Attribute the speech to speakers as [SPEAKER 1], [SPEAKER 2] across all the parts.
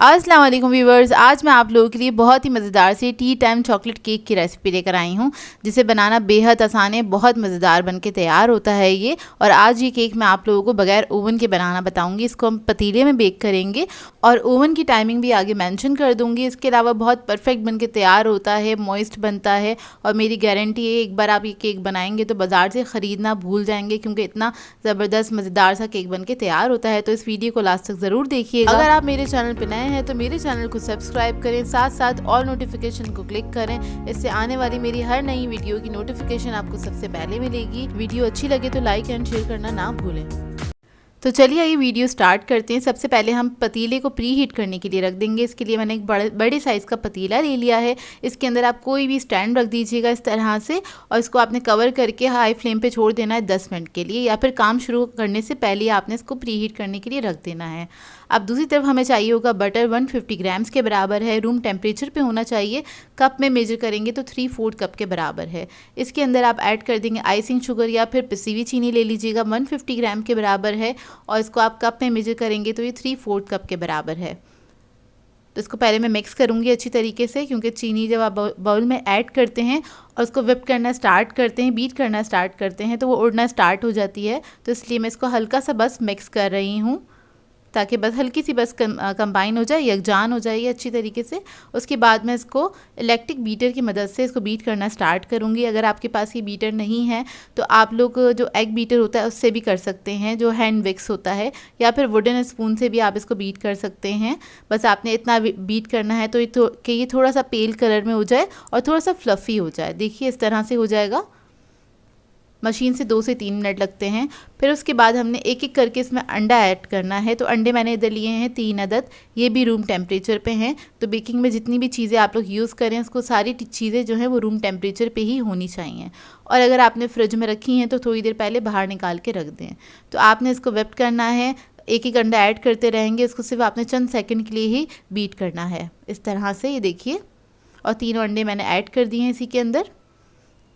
[SPEAKER 1] अस्सलाम वालेकुम व्यूवर्स, आज मैं आप लोगों के लिए बहुत ही मज़ेदार सी टी टाइम चॉकलेट केक की रेसिपी लेकर आई हूँ, जिसे बनाना बेहद आसान है। बहुत मज़ेदार बनके तैयार होता है ये। और आज ये केक मैं आप लोगों को बगैर ओवन के बनाना बताऊँगी। इसको हम पतीले में बेक करेंगे और ओवन की टाइमिंग भी आगे मेंशन कर दूँगी। इसके अलावा बहुत परफेक्ट बनके तैयार होता है, मॉइस्ट बनता है और मेरी गारंटी है एक बार आप ये केक बनाएंगे तो बाज़ार से ख़रीदना भूल जाएंगे, क्योंकि इतना ज़बरदस्त मज़ेदार सा केक बनके तैयार होता है। तो इस वीडियो को लास्ट तक ज़रूर देखिएगा। अगर आप मेरे चैनल पर नए हैं तो मेरे चैनल को सब्सक्राइब करें, साथ साथ ऑल नोटिफिकेशन को क्लिक करें। इससे आने वाली मेरी हर नई वीडियो की नोटिफिकेशन आपको सबसे पहले मिलेगी। वीडियो अच्छी लगे तो लाइक एंड शेयर करना ना भूलें। तो चलिए ये वीडियो स्टार्ट करते हैं। सबसे पहले हम पतीले को प्री हीट करने के लिए रख देंगे। इसके लिए मैंने एक बड़े साइज़ का पतीला ले लिया है। इसके अंदर आप कोई भी स्टैंड रख दीजिएगा इस तरह से, और इसको आपने कवर करके हाई फ्लेम पे छोड़ देना है 10 मिनट के लिए, या फिर काम शुरू करने से पहले आपने इसको प्री हीट करने के लिए रख देना है। अब दूसरी तरफ हमें चाहिए होगा बटर 150 ग्राम्स के बराबर है, रूम टेम्परेचर पे होना चाहिए। कप में मेजर करेंगे तो 3/4 कप के बराबर है। इसके अंदर आप ऐड कर देंगे आइसिंग शुगर या फिर पिसी हुई चीनी ले लीजिएगा, 150 ग्राम के बराबर है। और इसको आप कप में मेजर करेंगे तो ये 3/4 कप के बराबर है। तो इसको पहले मैं मिक्स करूँगी अच्छी तरीके से, क्योंकि चीनी जब आप बाउल में ऐड करते हैं और उसको विप करना स्टार्ट करते हैं, बीट करना स्टार्ट करते हैं, तो वो उड़ना स्टार्ट हो जाती है। तो इसलिए मैं इसको हल्का सा बस मिक्स कर रही हूँ, ताकि बस हल्की सी बस कंबाइन हो जाए, यकजान हो जाए ये अच्छी तरीके से। उसके बाद मैं इसको इलेक्ट्रिक बीटर की मदद से इसको बीट करना स्टार्ट करूँगी। अगर आपके पास ये बीटर नहीं है तो आप लोग जो एग बीटर होता है उससे भी कर सकते हैं, जो हैंड विक्स होता है, या फिर वुडन स्पून से भी आप इसको बीट कर सकते हैं। बस आपने इतना बीट करना है कि ये थोड़ा सा पेल कलर में हो जाए और थोड़ा सा फ्लफ़ी हो जाए। देखिए इस तरह से हो जाएगा। मशीन से 2 से 3 मिनट लगते हैं। फिर उसके बाद हमने एक एक करके इसमें अंडा ऐड करना है। तो अंडे मैंने इधर लिए हैं 3 अदद, ये भी रूम टेम्परेचर पे हैं। तो बेकिंग में जितनी भी चीज़ें आप लोग यूज़ करें, उसको सारी चीज़ें जो हैं वो रूम टेम्परेचर पे ही होनी चाहिए। और अगर आपने फ्रिज में रखी हैं तो थोड़ी देर पहले बाहर निकाल के रख दें। तो आपने इसको विप करना है, एक एक अंडा ऐड करते रहेंगे। इसको सिर्फ आपने चंद सेकेंड के लिए ही बीट करना है इस तरह से। ये देखिए, और 3 अंडे मैंने ऐड कर दिए हैं इसी के अंदर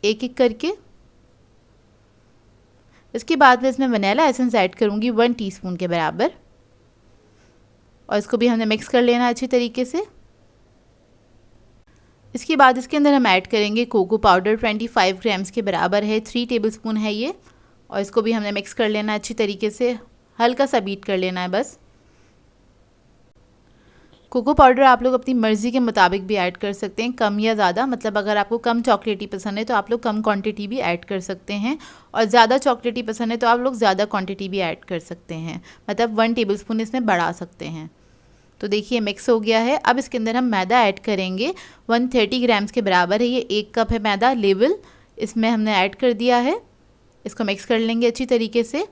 [SPEAKER 1] एक एक करके। इसके बाद में इसमें वनीला एसेंस ऐड करूँगी 1 टीस्पून के बराबर, और इसको भी हमने मिक्स कर लेना अच्छी तरीके से। इसके बाद इसके अंदर हम ऐड करेंगे कोको पाउडर 25 ग्राम्स के बराबर है, 3 टेबलस्पून है ये। और इसको भी हमने मिक्स कर लेना अच्छी तरीके से, हल्का सा बीट कर लेना है बस। कोको पाउडर आप लोग अपनी मर्ज़ी के मुताबिक भी ऐड कर सकते हैं, कम या ज़्यादा। मतलब अगर आपको कम चॉकलेटी पसंद है तो आप लोग कम क्वांटिटी भी ऐड कर सकते हैं, और ज़्यादा चॉकलेटी पसंद है तो आप लोग ज़्यादा क्वांटिटी भी ऐड कर सकते हैं। मतलब 1 टेबलस्पून इसमें बढ़ा सकते हैं। तो देखिए मिक्स हो गया है। अब इसके अंदर हम मैदा ऐड करेंगे 130 ग्राम्स के बराबर है। ये 1 कप है मैदा लेवल, इसमें हमने ऐड कर दिया है। इसको मिक्स कर लेंगे अच्छी तरीके से।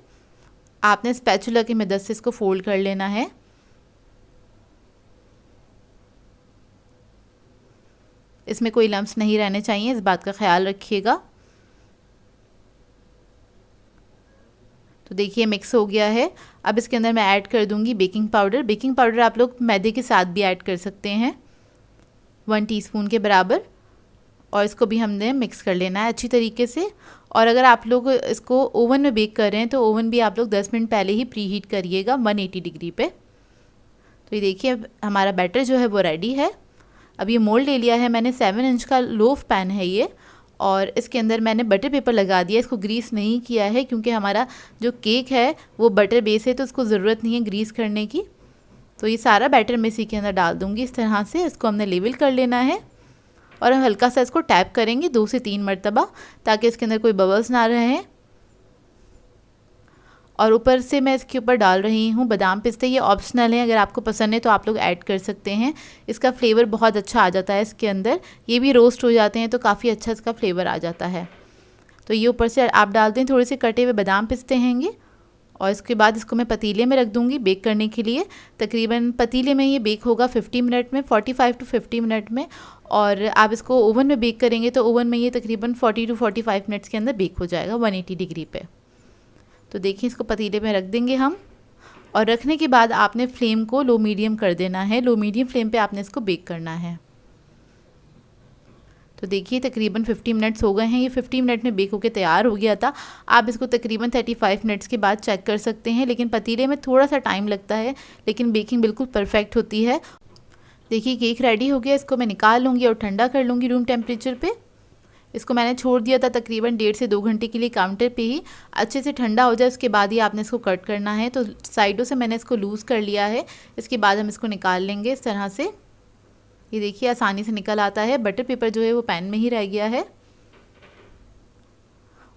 [SPEAKER 1] आपने स्पैचुला की मदद से इसको फोल्ड कर लेना है। इसमें कोई लम्स नहीं रहने चाहिए, इस बात का ख्याल रखिएगा। तो देखिए मिक्स हो गया है। अब इसके अंदर मैं ऐड कर दूंगी बेकिंग पाउडर। बेकिंग पाउडर आप लोग मैदे के साथ भी ऐड कर सकते हैं, 1 टीस्पून के बराबर। और इसको भी हमने मिक्स कर लेना है अच्छी तरीके से। और अगर आप लोग इसको ओवन में बेक कर रहे हैं तो ओवन भी आप लोग 10 मिनट पहले ही प्री हीट करिएगा 180 डिग्री पे। तो ये देखिए हमारा बैटर जो है वो रेडी है। अब ये मोल्ड ले लिया है मैंने, 7 इंच का लोफ पैन है ये, और इसके अंदर मैंने बटर पेपर लगा दिया। इसको ग्रीस नहीं किया है क्योंकि हमारा जो केक है वो बटर बेस है, तो उसको ज़रूरत नहीं है ग्रीस करने की। तो ये सारा बैटर मैं इसी के अंदर डाल दूँगी इस तरह से। इसको हमने लेवल कर लेना है और हम हल्का सा इसको टैप करेंगे 2 से 3 मरतबा, ताकि इसके अंदर कोई बबल्स ना रहे। और ऊपर से मैं इसके ऊपर डाल रही हूँ बादाम पिस्ते। ये ऑप्शनल है, अगर आपको पसंद है तो आप लोग ऐड कर सकते हैं। इसका फ्लेवर बहुत अच्छा आ जाता है इसके अंदर। ये भी रोस्ट हो जाते हैं तो काफ़ी अच्छा इसका फ्लेवर आ जाता है। तो ये ऊपर से आप डालते हैं थोड़े से कटे हुए बादाम पिस्ते हैंगे। और इसके बाद इसको मैं पतीले में रख दूँगी बेक करने के लिए। तकरीबन पतीले में ये बेक होगा 50 मिनट में, 45 टू 50 मिनट में। और आप इसको ओवन में बेक करेंगे तो ओवन में ये तकरीबन 40 टू 45 मिनट्स के अंदर बेक हो जाएगा 180 डिग्री पे। तो देखिए इसको पतीले में रख देंगे हम, और रखने के बाद आपने फ्लेम को लो मीडियम कर देना है। लो मीडियम फ्लेम पे आपने इसको बेक करना है। तो देखिए तकरीबन 50 मिनट्स हो गए हैं। ये 50 मिनट में बेक होकर तैयार हो गया था। आप इसको तकरीबन 35 मिनट्स के बाद चेक कर सकते हैं, लेकिन पतीले में थोड़ा सा टाइम लगता है, लेकिन बेकिंग बिल्कुल परफेक्ट होती है। देखिए केक रेडी हो गया, इसको मैं निकाल लूँगी और ठंडा कर लूँगी रूम टेम्परेचर पे। इसको मैंने छोड़ दिया था तकरीबन 1.5 से 2 घंटे के लिए काउंटर पे ही। अच्छे से ठंडा हो जाए उसके बाद ही आपने इसको कट करना है। तो साइडों से मैंने इसको लूज़ कर लिया है। इसके बाद हम इसको निकाल लेंगे इस तरह से। ये देखिए आसानी से निकल आता है। बटर पेपर जो है वो पैन में ही रह गया है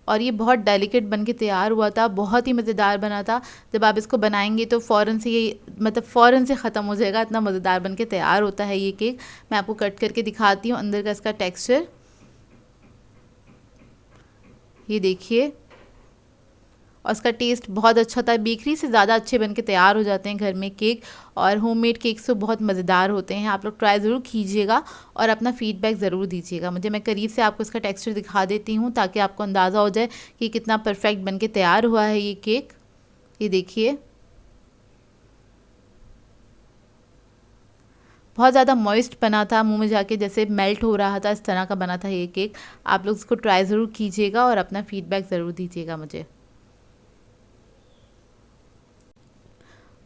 [SPEAKER 1] और ये बहुत डेलिकेट बन के तैयार हुआ था, बहुत ही मज़ेदार बना था। जब आप इसको बनाएंगे तो फ़ौरन से ये फ़ौरन से ख़त्म हो जाएगा, इतना मज़ेदार बन के तैयार होता है ये केक। मैं आपको कट करके दिखाती हूँ अंदर का इसका टेक्सचर। ये देखिए, और इसका टेस्ट बहुत अच्छा था। बेकरी से ज़्यादा अच्छे बन के तैयार हो जाते हैं घर में केक, और होममेड केक्स तो बहुत मज़ेदार होते हैं। आप लोग ट्राई ज़रूर कीजिएगा और अपना फ़ीडबैक ज़रूर दीजिएगा मुझे। मैं करीब से आपको इसका टेक्सचर दिखा देती हूँ ताकि आपको अंदाज़ा हो जाए कि कितना परफेक्ट बन के तैयार हुआ है ये केक। ये देखिए, बहुत ज़्यादा मॉइस्ट बना था, मुंह में जाके जैसे मेल्ट हो रहा था, इस तरह का बना था ये केक। आप लोग इसको ट्राई ज़रूर कीजिएगा और अपना फ़ीडबैक ज़रूर दीजिएगा मुझे।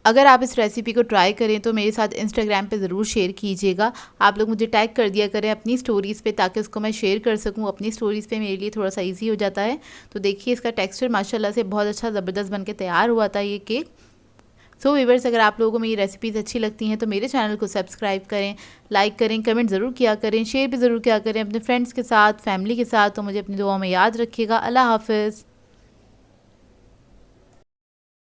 [SPEAKER 1] अगर आप इस रेसिपी को ट्राई करें तो मेरे साथ इंस्टाग्राम पे ज़रूर शेयर कीजिएगा। आप लोग मुझे टैग कर दिया करें अपनी स्टोरीज़ पे ताकि उसको मैं शेयर कर सकूं अपनी स्टोरीज़ पे, मेरे लिए थोड़ा सा इजी हो जाता है। तो देखिए इसका टेक्सचर माशाल्लाह से बहुत अच्छा ज़बरदस्त बन के तैयार हुआ था ये केक। सो व्यूअर्स, अगर आप लोगों को मेरी रेसिपीज़ अच्छी लगती हैं तो मेरे चैनल को सब्सक्राइब करें, लाइक करें, कमेंट ज़रूर किया करें, शेयर भी ज़रूर किया करें अपने फ्रेंड्स के साथ, फैमिली के साथ। तो मुझे अपनी दुआ में याद रखिएगा। अल्लाह हाफ़िज़।